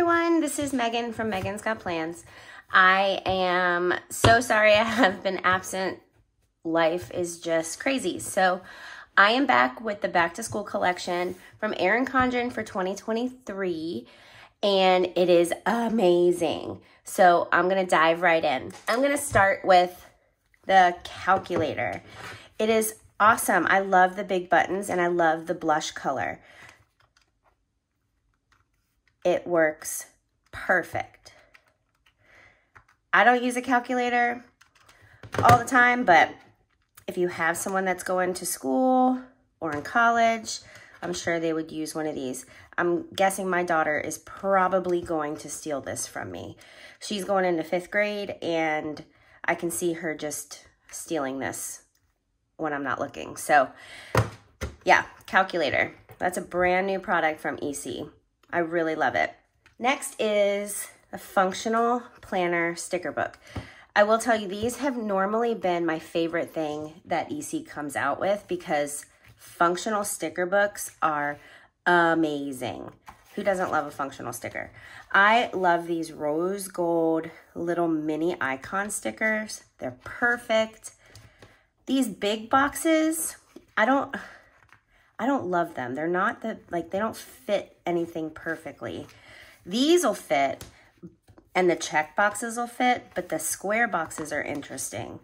everyone, this is Megan from Megan's Got Plans. I am so sorry I have been absent. Life is just crazy. So I am back with the back to school collection from Erin Condren for 2023, and it is amazing. So I'm gonna dive right in. I'm gonna start with the calculator. It is awesome. I love the big buttons and I love the blush color. It works perfect. I don't use a calculator all the time, but if you have someone that's going to school or in college, I'm sure they would use one of these. I'm guessing my daughter is probably going to steal this from me. She's going into 5th grade and I can see her just stealing this when I'm not looking. So yeah, calculator. That's a brand new product from EC. I really love it. Next is a functional planner sticker book. I will tell you, these have normally been my favorite thing that EC comes out with because functional sticker books are amazing. Who doesn't love a functional sticker? I love these rose gold little mini icon stickers. They're perfect. These big boxes, I don't love them. They're not they don't fit anything perfectly. These will fit and the check boxes will fit, but the square boxes are interesting.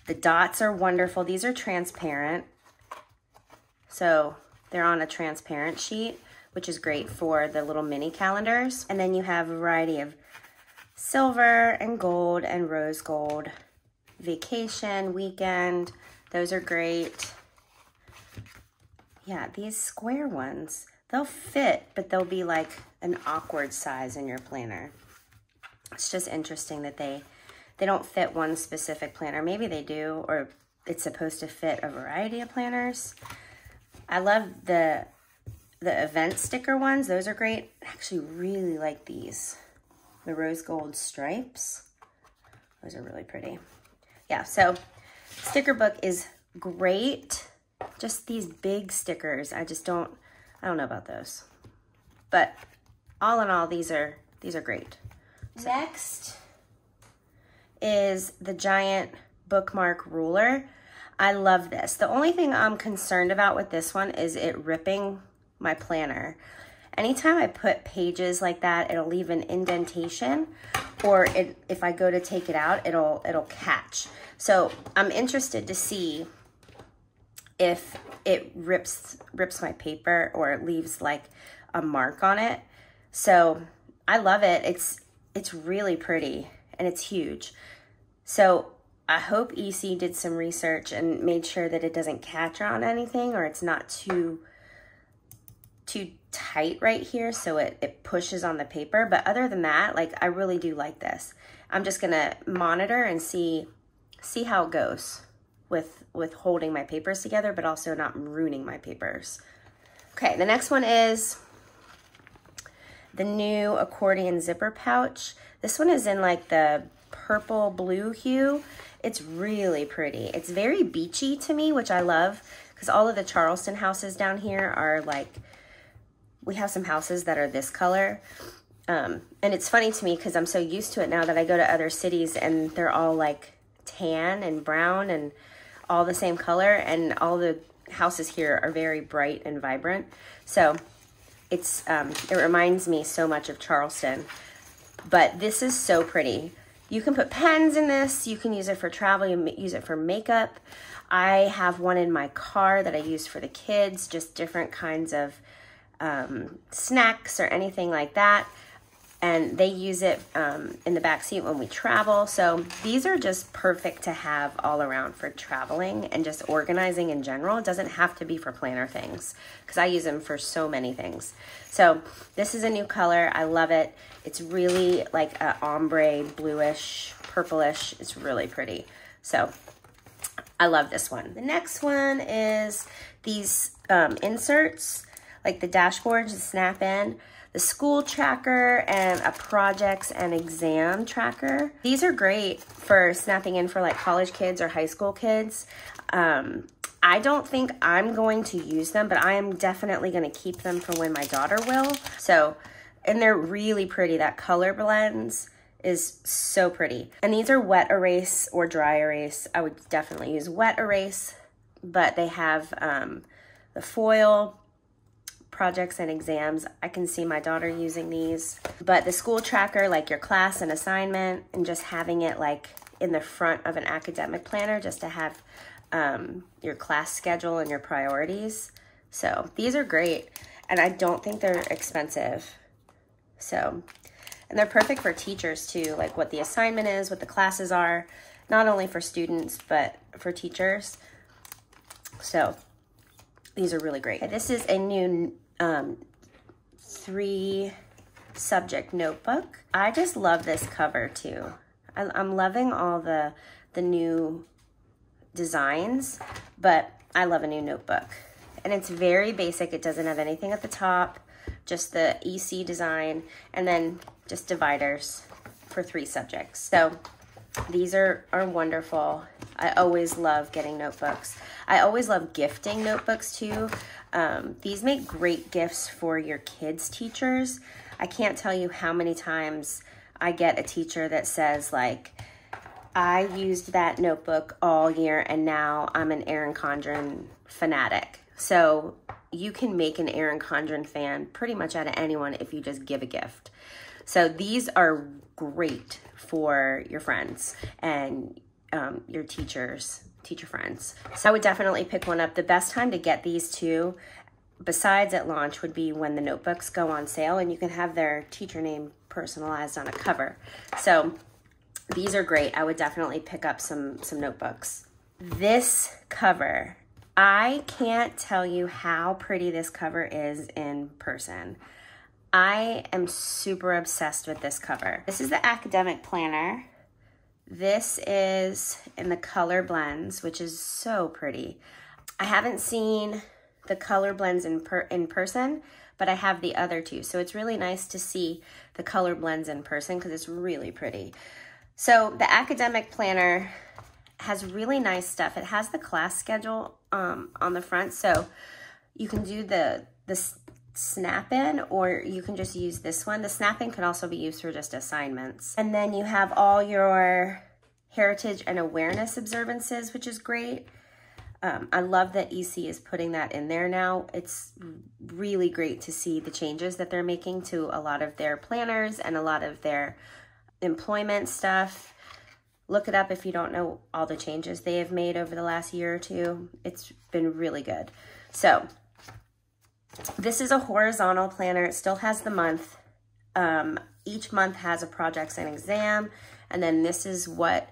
The dots are wonderful. These are transparent. So they're on a transparent sheet, which is great for the little mini calendars. And then you have a variety of silver and gold and rose gold. Vacation, weekend, those are great. Yeah, these square ones, they'll fit, but they'll be like an awkward size in your planner. It's just interesting that they don't fit one specific planner. Maybe they do, or it's supposed to fit a variety of planners. I love the event sticker ones. Those are great. I actually really like these. The rose gold stripes. Those are really pretty. Yeah, so sticker book is great. Just these big stickers, I don't know about those. But all in all, these are great. So next is the giant bookmark ruler. I love this. The only thing I'm concerned about with this one is it ripping my planner. Anytime I put pages like that, it'll leave an indentation, or if I go to take it out, it'll catch. So I'm interested to see if it rips my paper or it leaves like a mark on it. So I love it. It's really pretty and it's huge. So I hope EC did some research and made sure that it doesn't catch on anything, or it's not too tight right here so it pushes on the paper. But other than that, like, I really do like this. I'm just gonna monitor and see how it goes with holding my papers together, but also not ruining my papers. Okay, the next one is the new accordion zipper pouch. This one is in like the purple blue hue. It's really pretty. It's very beachy to me, which I love, because all of the Charleston houses down here are like, we have some houses that are this color. And it's funny to me because I'm so used to it now that I go to other cities and they're all like tan and brown and all the same color, and all the houses here are very bright and vibrant. So it reminds me so much of Charleston. But this is so pretty. You can put pens in this. You can use it for travel. You use it for makeup. I have one in my car that I use for the kids, just different kinds of snacks or anything like that. And they use it in the back seat when we travel. So these are just perfect to have all around for traveling and just organizing in general. It doesn't have to be for planner things because I use them for so many things. So this is a new color. I love it. It's really like a ombre, bluish, purplish. It's really pretty. So I love this one. The next one is these inserts, like the dashboards that snap in. The school tracker and a projects and exam tracker. These are great for snapping in for like college kids or high school kids. I don't think I'm going to use them, but I am definitely going to keep them for when my daughter will. So And they're really pretty. That color blends is so pretty. And these are wet erase or dry erase. I would definitely use wet erase, but they have the foil, projects and exams. I can see my daughter using these. But the school tracker, like your class and assignment, and just having it like in the front of an academic planner just to have your class schedule and your priorities. So these are great. And I don't think they're expensive. So, and they're perfect for teachers too, like what the assignment is, what the classes are, not only for students, but for teachers. So these are really great. This is a new 3 subject notebook. I just love this cover too. I'm loving all the new designs, but I love a new notebook. And it's very basic. It doesn't have anything at the top, just the EC design, and then just dividers for 3 subjects. So these are wonderful. I always love getting notebooks. I always love gifting notebooks too. These make great gifts for your kids' teachers. I can't tell you how many times I get a teacher that says like, I used that notebook all year and now I'm an Erin Condren fanatic. So you can make an Erin Condren fan pretty much out of anyone if you just give a gift. So these are great for your friends and your teacher friends. So I would definitely pick one up. The best time to get these two, besides at launch, would be when the notebooks go on sale and you can have their teacher name personalized on a cover. So these are great. I would definitely pick up some notebooks. This cover, I can't tell you how pretty this cover is in person. I am super obsessed with this cover. This is the academic planner. This is in the color blends, which is so pretty. I haven't seen the color blends in person, but I have the other 2. So it's really nice to see the color blends in person because it's really pretty. So the academic planner has really nice stuff. It has the class schedule on the front, so you can do the snap-in, or you can just use this one. The snap-in can also be used for just assignments. And then you have all your heritage and awareness observances, which is great. I love that EC is putting that in there now. It's really great to see the changes that they're making to a lot of their planners and a lot of their employment stuff. Look it up if you don't know all the changes they have made over the last year or 2. It's been really good. So this is a horizontal planner. It still has the month. Each month has a projects and exam. And then this is what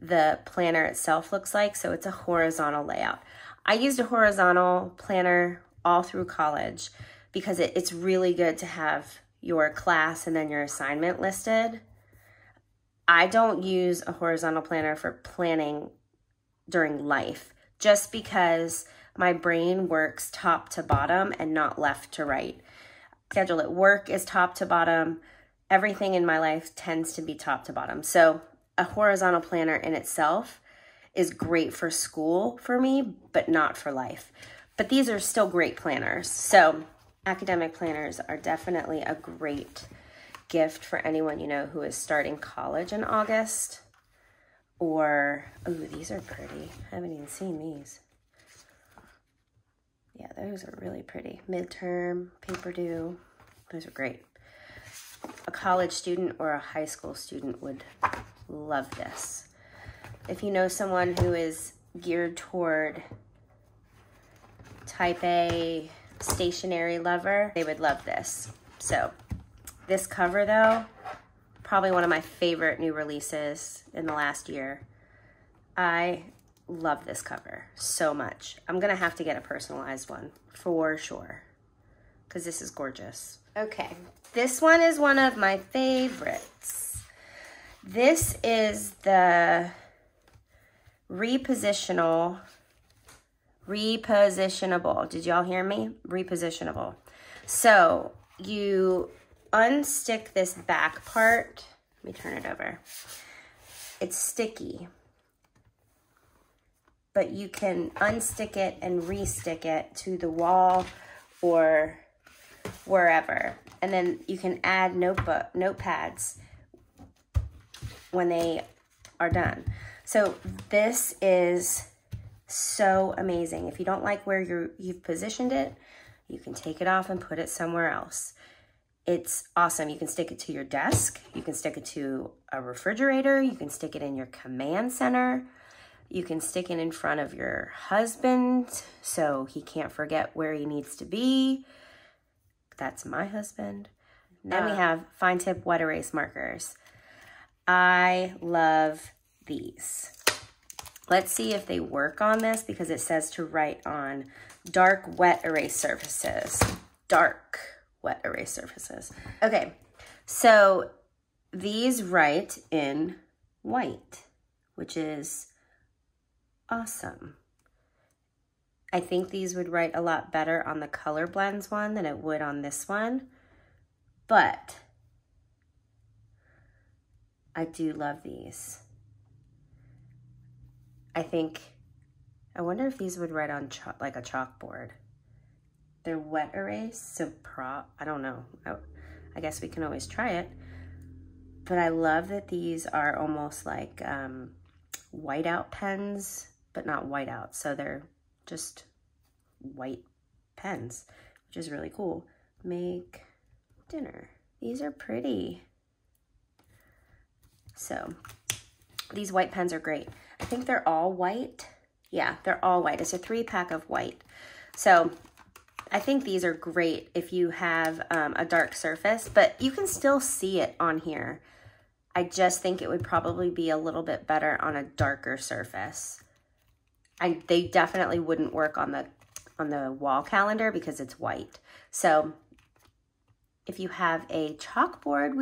the planner itself looks like. So it's a horizontal layout. I used a horizontal planner all through college because it's really good to have your class and then your assignment listed. I don't use a horizontal planner for planning during life just because my brain works top to bottom and not left to right. Schedule at work is top to bottom. Everything in my life tends to be top to bottom. So a horizontal planner in itself is great for school for me, but not for life. But these are still great planners. So academic planners are definitely a great gift for anyone, you know, who is starting college in August. Or, ooh, these are pretty. I haven't even seen these. Yeah, those are really pretty. Midterm, paper due, those are great. A college student or a high school student would love this. If you know someone who is geared toward type A stationery lover, they would love this. So this cover though, probably one of my favorite new releases in the last year. I love this cover so much. I'm gonna have to get a personalized one for sure because this is gorgeous. Okay, this one is one of my favorites. This is the repositionable. Did y'all hear me? Repositionable. So you unstick this back part. Let me turn it over. It's sticky, but you can unstick it and restick it to the wall or wherever. And then you can add notepads when they are done. So this is so amazing. If you don't like where you've positioned it, you can take it off and put it somewhere else. It's awesome. You can stick it to your desk. You can stick it to a refrigerator. You can stick it in your command center. You can stick it in front of your husband so he can't forget where he needs to be. That's my husband. Then we have fine tip wet erase markers. I love these. Let's see if they work on this because it says to write on dark wet erase surfaces. Dark wet erase surfaces. Okay, so these write in white, which is awesome. I think these would write a lot better on the color blends one than it would on this one, but I do love these. I wonder if these would write on like a chalkboard. They're wet erase, so I don't know. I guess we can always try it. But I love that these are almost like whiteout pens, but not whiteout. So they're just white pens, which is really cool. Make dinner. These are pretty. So these white pens are great. I think they're all white. Yeah, they're all white. It's a 3-pack of white. So I think these are great if you have a dark surface, but you can still see it on here. I just think it would probably be a little bit better on a darker surface. They definitely wouldn't work on the wall calendar because it's white. So if you have a chalkboard,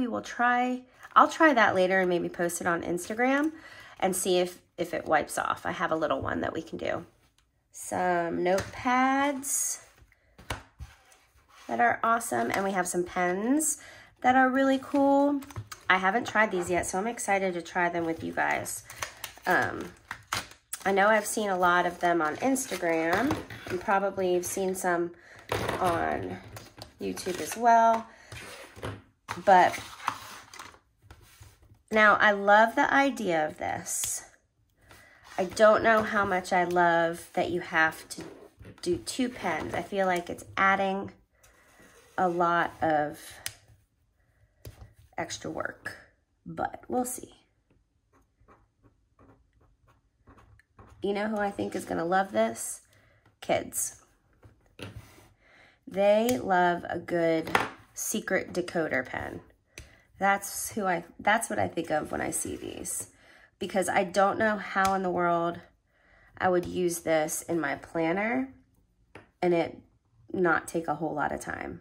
I'll try that later and maybe post it on Instagram and see if it wipes off. I have a little one that we can do. Some notepads that are awesome, and we have some pens that are really cool. I haven't tried these yet, so I'm excited to try them with you guys. I know I've seen a lot of them on Instagram, and probably you've seen some on YouTube as well. But now I love the idea of this. I don't know how much I love that you have to do 2 pens. I feel like it's adding a lot of extra work, but we'll see. You know who I think is gonna love this? Kids. They love a good secret decoder pen. That's what I think of when I see these, because I don't know how in the world I would use this in my planner and it not take a whole lot of time.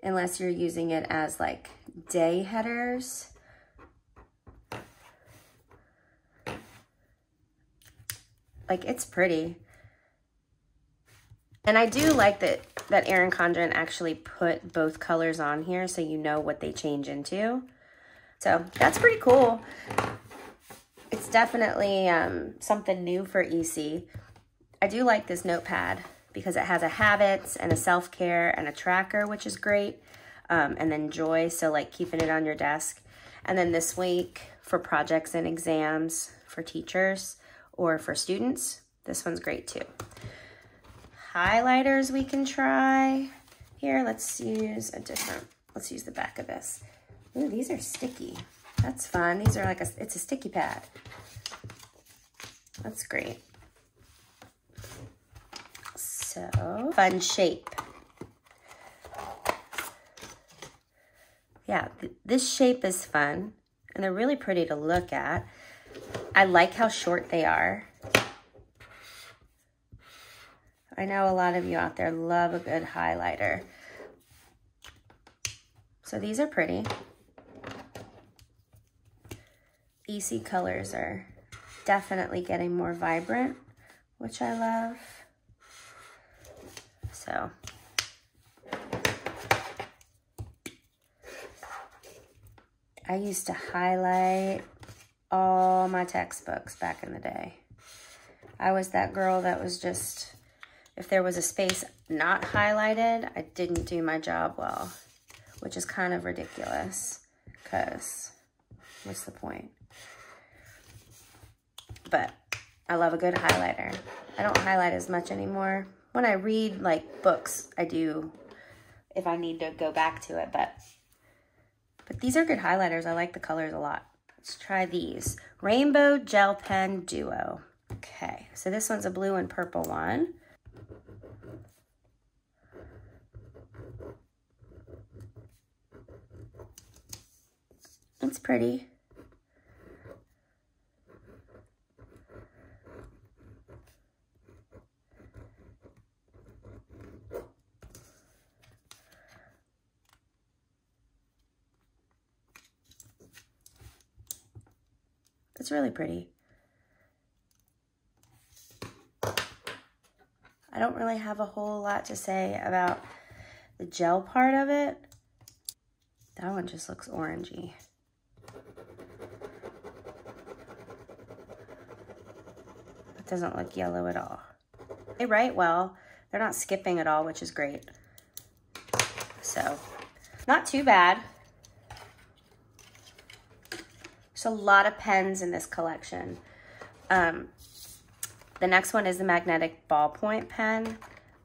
Unless you're using it as like day headers. Like, it's pretty. And I do like that Erin Condren actually put both colors on here so you know what they change into. So that's pretty cool. It's definitely something new for EC. I do like this notepad because it has a habits and a self-care and a tracker, which is great. And then joy, so like keeping it on your desk. And then this week for projects and exams for teachers or for students, this one's great too. Highlighters we can try. Here, let's use the back of this. Ooh, these are sticky. That's fun. These are like it's a sticky pad. That's great. So, fun shape. Yeah, this shape is fun, and they're really pretty to look at. I like how short they are. I know a lot of you out there love a good highlighter. So these are pretty. EC colors are definitely getting more vibrant, which I love. So I used to highlight all my textbooks back in the day. I was that girl that was just, if there was a space not highlighted, I didn't do my job well, which is kind of ridiculous because what's the point? But I love a good highlighter. I don't highlight as much anymore. When I read like books, I do if I need to go back to it, but these are good highlighters. I like the colors a lot. Let's try these. Rainbow Gel Pen Duo. Okay, so this one's a blue and purple one. It's pretty. It's really pretty. I don't really have a whole lot to say about the gel part of it. That one just looks orangey. It doesn't look yellow at all. They write well. They're not skipping at all, which is great. So, not too bad. There's a lot of pens in this collection. The next one is the magnetic ballpoint pen.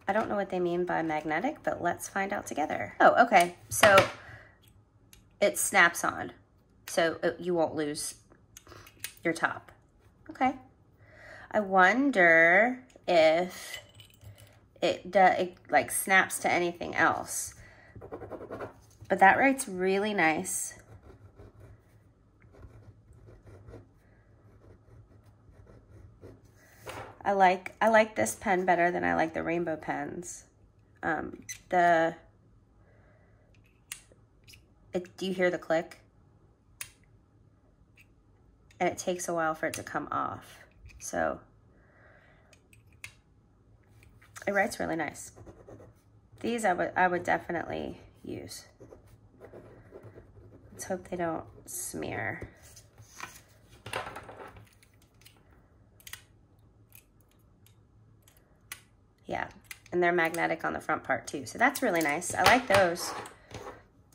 I don't know what they mean by magnetic, but let's find out together. Oh, okay. So it snaps on, so you won't lose your top. Okay. I wonder if it like snaps to anything else. But that writes really nice. I like this pen better than I like the rainbow pens. Do you hear the click? And it takes a while for it to come off. So it writes really nice. These I would definitely use. Let's hope they don't smear. Yeah, and they're magnetic on the front part too. So that's really nice. I like those.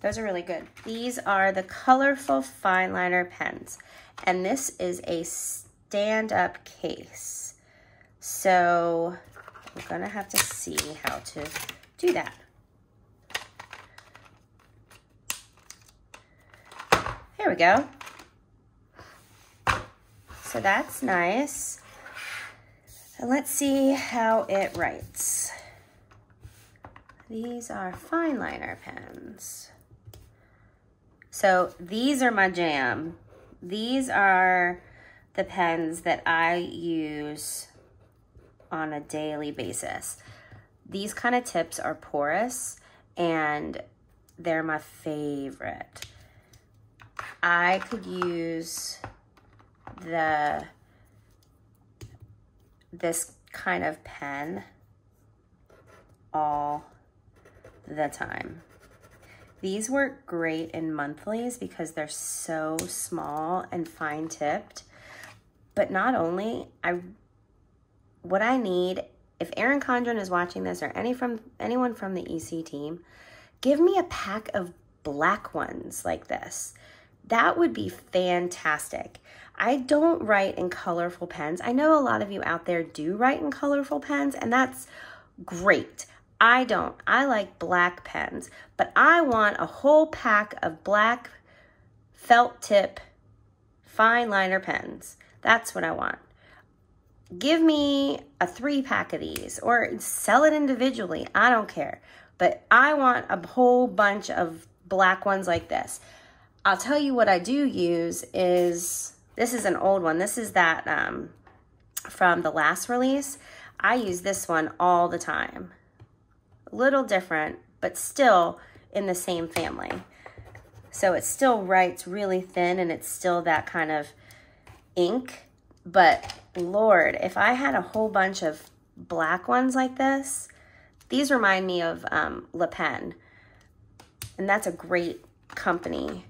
Those are really good. These are the colorful fine liner pens. And this is a stand-up case. So we're gonna have to see how to do that. Here we go. So that's nice. And let's see how it writes. These are fine liner pens. So these are my jam. These are the pens that I use on a daily basis. These kind of tips are porous and they're my favorite. I could use this kind of pen all the time. These work great in monthlies because they're so small and fine tipped. But not only, what I need, if Erin Condren is watching this or anyone from the EC team, give me a pack of black ones like this. That would be fantastic. I don't write in colorful pens. I know a lot of you out there do write in colorful pens, and that's great. I don't. I like black pens, but I want a whole pack of black felt tip fine liner pens. That's what I want. Give me a 3-pack of these or sell it individually. I don't care, but I want a whole bunch of black ones like this. I'll tell you what I do use is, this is an old one. This is that from the last release. I use this one all the time. A little different, but still in the same family. So it still writes really thin and it's still that kind of ink. But Lord, if I had a whole bunch of black ones like this, these remind me of Le Pen. And that's a great company.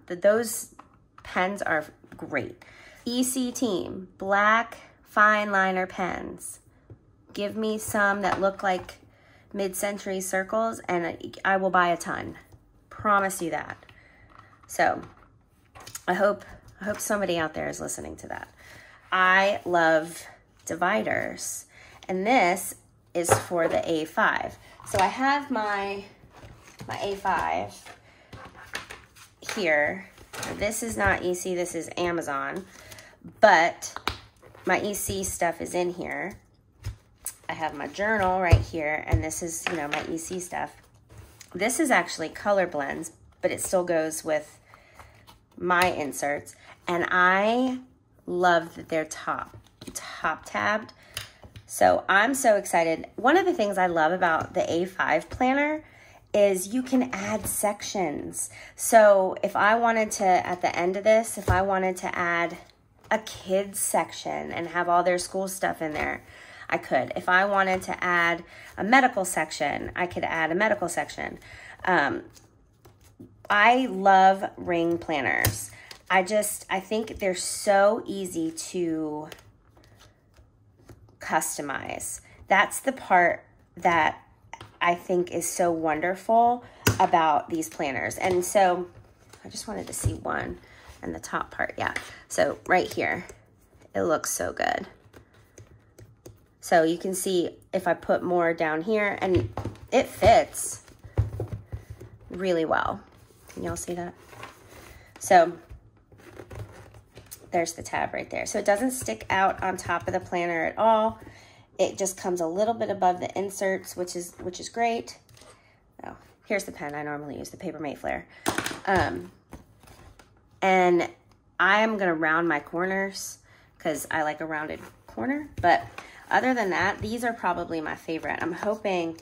Those pens are great. EC team, black fine liner pens. give me some that look like mid-century circles and I will buy a ton. Promise you that. So I hope somebody out there is listening to that. I love dividers, and this is for the A5. So I have my A5 here. This is not EC, this is Amazon, but my EC stuff is in here. I have my journal right here, and this is, you know, my EC stuff. This is actually color blends, but it still goes with my inserts, and I love that they're top tabbed. So I'm so excited. One of the things I love about the A5 planner is you can add sections. So if I wanted to, at the end of this, if I wanted to add a kids section and have all their school stuff in there, I could. If I wanted to add a medical section, I could add a medical section. I love ring planners. I think they're so easy to customize. That's the part that I think is so wonderful about these planners. And so I just wanted to see one and the top part. Yeah. So right here, it looks so good. So you can see if I put more down here, and it fits really well. Can y'all see that? So there's the tab right there. So it doesn't stick out on top of the planner at all. It just comes a little bit above the inserts, which is great. Oh, here's the pen. I normally use the Paper Mate Flare. And I am gonna round my corners because I like a rounded corner. But other than that, these are probably my favorite. I'm hoping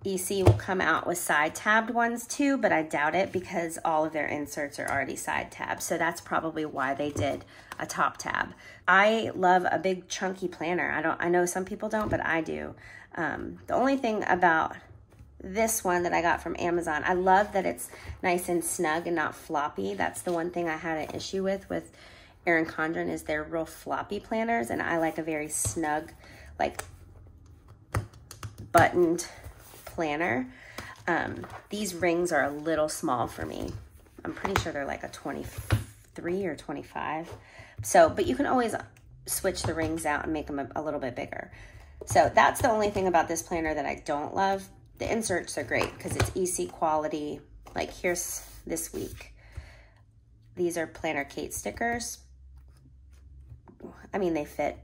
EC will come out with side tabbed ones too, but I doubt it because all of their inserts are already side tabbed. So that's probably why they did a top tab. I love a big chunky planner. I know some people don't, but I do. The only thing about this one that I got from Amazon, I love that it's nice and snug and not floppy. That's the one thing I had an issue with Erin Condren is they're real floppy planners, and I like a very snug, like buttoned planner. These rings are a little small for me. I'm pretty sure they're like a 23 or 25. So, but you can always switch the rings out and make them a little bit bigger. So that's the only thing about this planner that I don't love. The inserts are great because it's EC quality. Like here's this week. These are Planner Kate stickers. I mean, they fit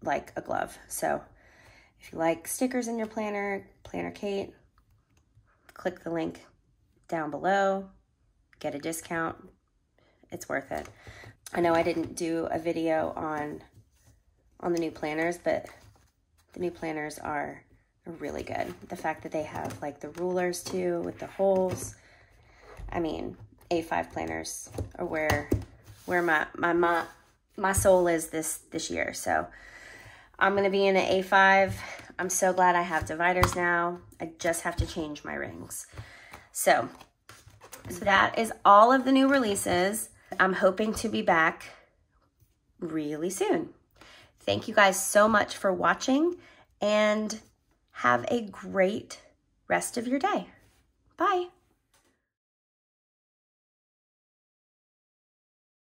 like a glove. So if you like stickers in your planner, Planner Kate, click the link down below, get a discount. It's worth it. I know I didn't do a video on the new planners, but the new planners are really good. The fact that they have like the rulers too with the holes. I mean, A5 planners are where my soul is this year. So I'm gonna be in an A5. I'm so glad I have dividers now. I just have to change my rings. So that is all of the new releases. I'm hoping to be back really soon. Thank you guys so much for watching, and have a great rest of your day. Bye.